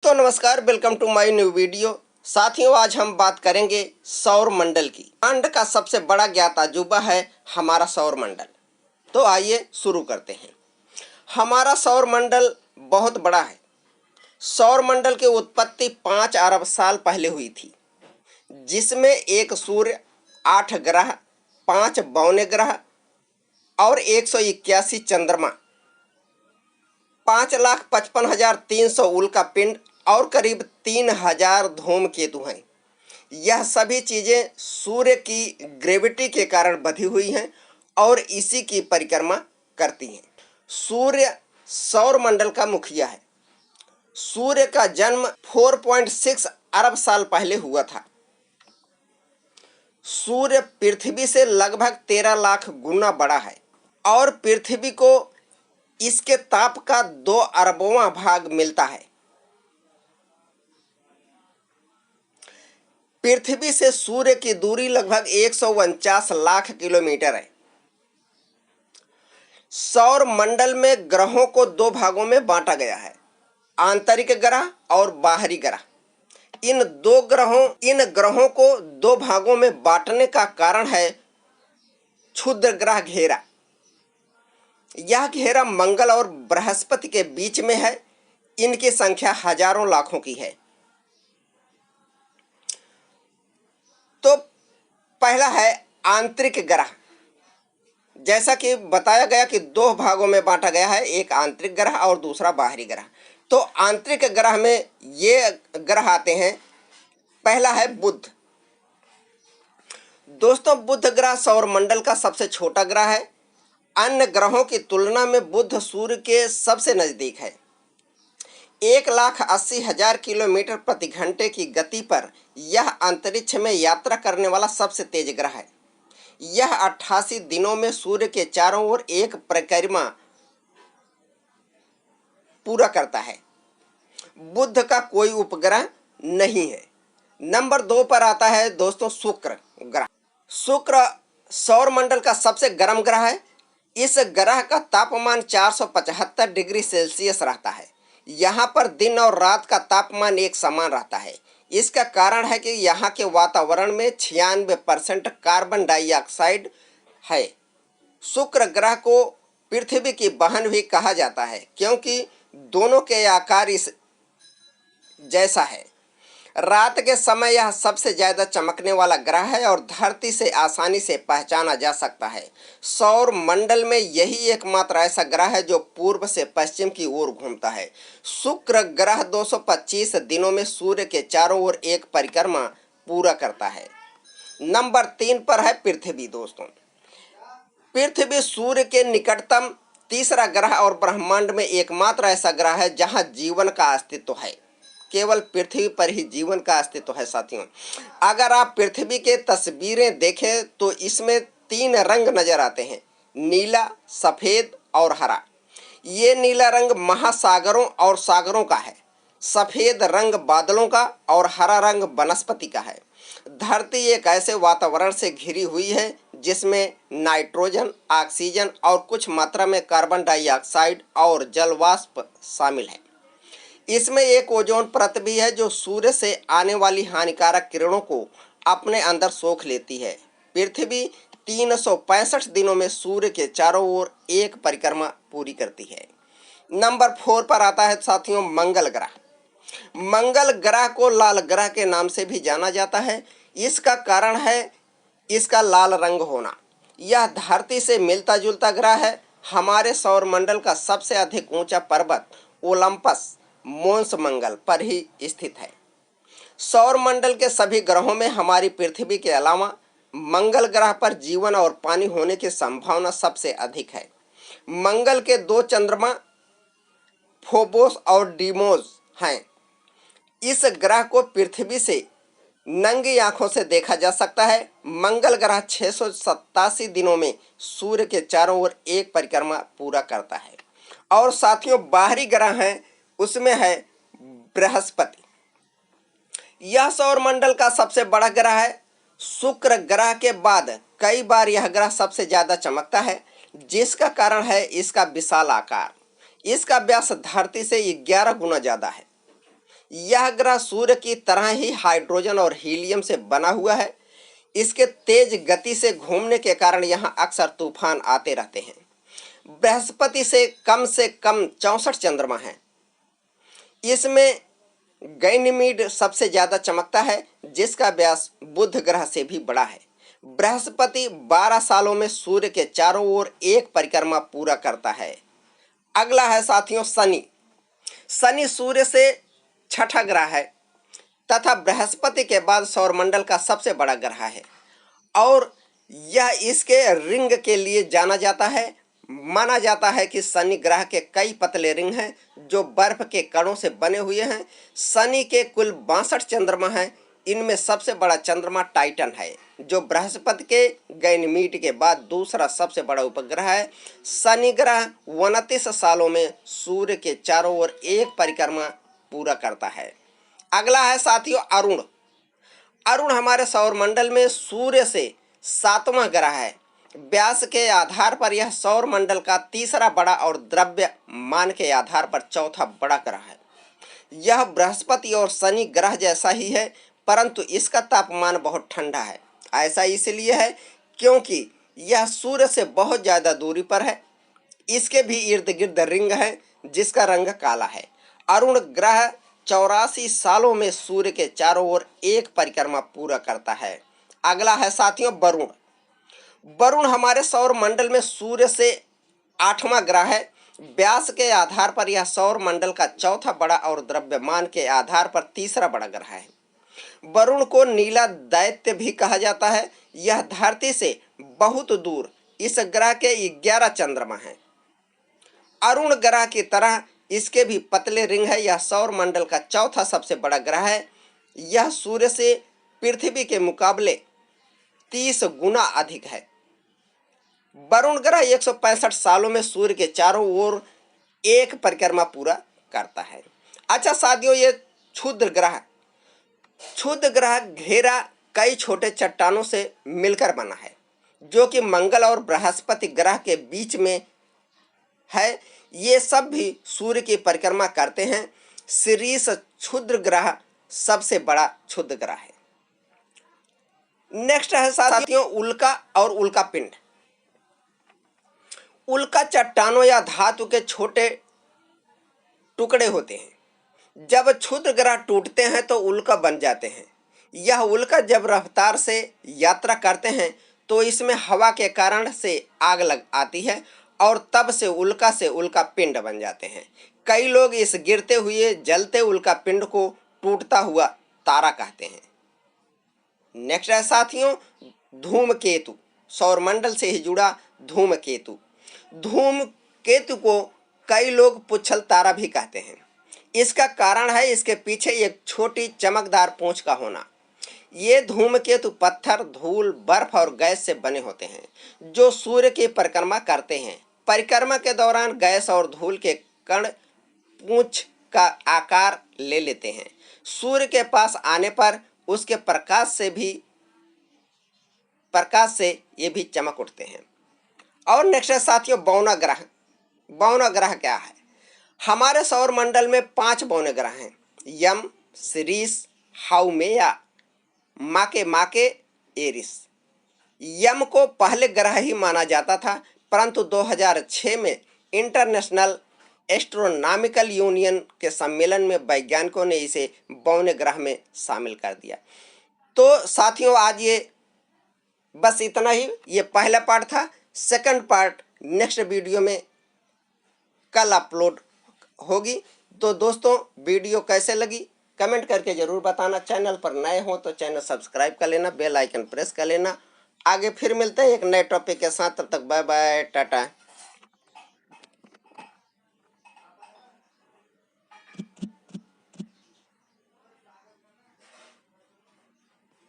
दोस्तों नमस्कार, welcome to my new video. साथियों, आज हम बात करेंगे सौर मंडल की। ब्रह्मांड का सबसे बड़ा ज्ञात अजूबा है हमारा सौर मंडल। तो आइए शुरू करते हैं। हमारा सौर मंडल बहुत बड़ा है। सौर मंडल की उत्पत्ति 5 अरब साल पहले हुई थी, जिसमें एक सूर्य, 8 ग्रह, 5 बौने ग्रह और 181 चंद्रमा, 5,55,300 उल्का पिंड और करीब 3,000 धूमकेतु हैं। यह सभी चीज़ें सूर्य की ग्रेविटी के कारण बंधी हुई हैं और इसी की परिक्रमा करती हैं। सूर्य सौर मंडल का मुखिया है। सूर्य का जन्म 4.6 अरब साल पहले हुआ था। सूर्य पृथ्वी से लगभग 13 लाख गुना बड़ा है और पृथ्वी को इसके ताप का 2 अरबवां भाग मिलता है। पृथ्वी से सूर्य की दूरी लगभग 149 लाख किलोमीटर है। सौर मंडल में ग्रहों को 2 भागों में बांटा गया है, आंतरिक ग्रह और बाहरी ग्रह। इन ग्रहों को 2 भागों में बांटने का कारण है क्षुद्र ग्रह घेरा। यह घेरा मंगल और बृहस्पति के बीच में है। इनकी संख्या हजारों लाखों की है। तो पहला है आंतरिक ग्रह। जैसा कि बताया गया कि 2 भागों में बांटा गया है, एक आंतरिक ग्रह और दूसरा बाहरी ग्रह। तो आंतरिक ग्रह में ये ग्रह आते हैं। पहला है बुध। दोस्तों, बुध ग्रह सौर मंडल का सबसे छोटा ग्रह है। अन्य ग्रहों की तुलना में बुध सूर्य के सबसे नजदीक है। 1,80,000 किलोमीटर प्रति घंटे की गति पर यह अंतरिक्ष में यात्रा करने वाला सबसे तेज ग्रह है। यह 88 दिनों में सूर्य के चारों ओर एक परिक्रमा पूरा करता है। बुध का कोई उपग्रह नहीं है। नंबर 2 पर आता है दोस्तों शुक्र ग्रह। शुक्र सौर मंडल का सबसे गर्म ग्रह है। इस ग्रह का तापमान 475 डिग्री सेल्सियस रहता है। यहाँ पर दिन और रात का तापमान एक समान रहता है। इसका कारण है कि यहाँ के वातावरण में 96% कार्बन डाइऑक्साइड है। शुक्र ग्रह को पृथ्वी की बहन भी कहा जाता है, क्योंकि दोनों के आकार इस जैसा है। रात के समय यह सबसे ज़्यादा चमकने वाला ग्रह है और धरती से आसानी से पहचाना जा सकता है। सौर मंडल में यही एकमात्र ऐसा ग्रह है जो पूर्व से पश्चिम की ओर घूमता है। शुक्र ग्रह 225 दिनों में सूर्य के चारों ओर एक परिक्रमा पूरा करता है। नंबर 3 पर है पृथ्वी। दोस्तों, पृथ्वी सूर्य के निकटतम तीसरा ग्रह और ब्रह्मांड में एकमात्र ऐसा ग्रह है जहाँ जीवन का अस्तित्व है। केवल पृथ्वी पर ही जीवन का अस्तित्व है। साथियों, अगर आप पृथ्वी के तस्वीरें देखें तो इसमें 3 रंग नजर आते हैं, नीला, सफ़ेद और हरा। ये नीला रंग महासागरों और सागरों का है, सफ़ेद रंग बादलों का और हरा रंग वनस्पति का है। धरती एक ऐसे वातावरण से घिरी हुई है जिसमें नाइट्रोजन, ऑक्सीजन और कुछ मात्रा में कार्बन डाइऑक्साइड और जलवाष्प शामिल है। इसमें एक ओजोन परत भी है जो सूर्य से आने वाली हानिकारक किरणों को अपने अंदर सोख लेती है। पृथ्वी 365 दिनों में सूर्य के चारों ओर एक परिक्रमा पूरी करती है। नंबर 4 पर आता है साथियों मंगल ग्रह। मंगल ग्रह को लाल ग्रह के नाम से भी जाना जाता है। इसका कारण है इसका लाल रंग होना। यह धरती से मिलता जुलता ग्रह है। हमारे सौर मंडल का सबसे अधिक ऊंचा पर्वत ओलंपस मोन्स मंगल पर ही स्थित है। सौर मंडल के सभी ग्रहों में हमारी पृथ्वी के अलावा मंगल ग्रह पर जीवन और पानी होने की संभावना सबसे अधिक है। मंगल के 2 चंद्रमा फोबोस और डीमोस हैं। इस ग्रह को पृथ्वी से नंगी आंखों से देखा जा सकता है। मंगल ग्रह 687 दिनों में सूर्य के चारों ओर एक परिक्रमा पूरा करता है। और साथियों, बाहरी ग्रह हैं, उसमें है बृहस्पति। यह सौर मंडल का सबसे बड़ा ग्रह है। शुक्र ग्रह के बाद कई बार यह ग्रह सबसे ज़्यादा चमकता है, जिसका कारण है इसका विशाल आकार। इसका व्यास धरती से 11 गुना ज़्यादा है। यह ग्रह सूर्य की तरह ही हाइड्रोजन और हीलियम से बना हुआ है। इसके तेज गति से घूमने के कारण यहाँ अक्सर तूफान आते रहते हैं। बृहस्पति से कम 64 चंद्रमा हैं। इसमें गैनीमीड सबसे ज़्यादा चमकता है, जिसका व्यास बुध ग्रह से भी बड़ा है। बृहस्पति 12 सालों में सूर्य के चारों ओर एक परिक्रमा पूरा करता है। अगला है साथियों शनि। शनि सूर्य से छठा ग्रह है तथा बृहस्पति के बाद सौरमंडल का सबसे बड़ा ग्रह है और यह इसके रिंग के लिए जाना जाता है। माना जाता है कि शनि ग्रह के कई पतले रिंग हैं जो बर्फ के कणों से बने हुए हैं। शनि के कुल 62 चंद्रमा हैं। इनमें सबसे बड़ा चंद्रमा टाइटन है, जो बृहस्पति के गैनीमीड के बाद दूसरा सबसे बड़ा उपग्रह है। शनि ग्रह 29 सालों में सूर्य के चारों ओर एक परिक्रमा पूरा करता है। अगला है साथियों अरुण। अरुण हमारे सौरमंडल में सूर्य से 7वां ग्रह है। व्यास के आधार पर यह सौरमंडल का तीसरा बड़ा और द्रव्यमान के आधार पर चौथा बड़ा ग्रह है। यह बृहस्पति और शनि ग्रह जैसा ही है, परंतु इसका तापमान बहुत ठंडा है। ऐसा इसलिए है क्योंकि यह सूर्य से बहुत ज़्यादा दूरी पर है। इसके भी इर्द गिर्द रिंग है जिसका रंग काला है। अरुण ग्रह 84 सालों में सूर्य के चारों ओर एक परिक्रमा पूरा करता है। अगला है साथियों वरुण। वरुण हमारे सौर मंडल में सूर्य से 8वां ग्रह है। व्यास के आधार पर यह सौर मंडल का चौथा बड़ा और द्रव्यमान के आधार पर तीसरा बड़ा ग्रह है। वरुण को नीला दैत्य भी कहा जाता है। यह धरती से बहुत दूर इस ग्रह के 11 चंद्रमा हैं। अरुण ग्रह की तरह इसके भी पतले रिंग है। यह सौर मंडल का चौथा सबसे बड़ा ग्रह है। यह सूर्य से पृथ्वी के मुकाबले 30 गुना अधिक है। वरुण ग्रह 165 सालों में सूर्य के चारों ओर एक परिक्रमा पूरा करता है। अच्छा साथियों, ये क्षुद्र ग्रह घेरा कई छोटे चट्टानों से मिलकर बना है, जो कि मंगल और बृहस्पति ग्रह के बीच में है। ये सब भी सूर्य की परिक्रमा करते हैं। सिरिस क्षुद्र ग्रह सबसे बड़ा क्षुद्र ग्रह है। नेक्स्ट है साथियों उल्का और उल्का पिंड। उल्का चट्टानों या धातु के छोटे टुकड़े होते हैं। जब क्षुद्र ग्रह टूटते हैं तो उल्का बन जाते हैं। यह उल्का जब रफ्तार से यात्रा करते हैं तो इसमें हवा के कारण से आग लग आती है और तब से उल्का पिंड बन जाते हैं। कई लोग इस गिरते हुए जलते उल्का पिंड को टूटता हुआ तारा कहते हैं। नेक्स्ट है साथियों धूमकेतु। सौरमंडल से ही जुड़ा धूमकेतु। धूमकेतु को कई लोग पुच्छल तारा भी कहते हैं। इसका कारण है इसके पीछे एक छोटी चमकदार पूंछ का होना। ये धूमकेतु पत्थर, धूल, बर्फ और गैस से बने होते हैं जो सूर्य की परिक्रमा करते हैं। परिक्रमा के दौरान गैस और धूल के कण पूंछ का आकार ले लेते हैं। सूर्य के पास आने पर उसके प्रकाश से ये भी चमक उठते हैं। और नेक्स्ट है साथियों बौना ग्रह। बौना ग्रह क्या है? हमारे सौर मंडल में 5 बौने ग्रह हैं। यम, सिरिस, हाउमेया, माके, एरिस। यम को पहले ग्रह ही माना जाता था, परंतु 2006 में इंटरनेशनल एस्ट्रोनॉमिकल यूनियन के सम्मेलन में वैज्ञानिकों ने इसे बौने ग्रह में शामिल कर दिया। तो साथियों आज ये बस इतना ही। ये पहला पार्ट था। सेकंड पार्ट नेक्स्ट वीडियो में कल अपलोड होगी। तो दोस्तों वीडियो कैसे लगी कमेंट करके ज़रूर बताना। चैनल पर नए हो तो चैनल सब्सक्राइब कर लेना, बेल आइकन प्रेस कर लेना। आगे फिर मिलते हैं एक नए टॉपिक के साथ। तब तक बाय बाय, टाटा।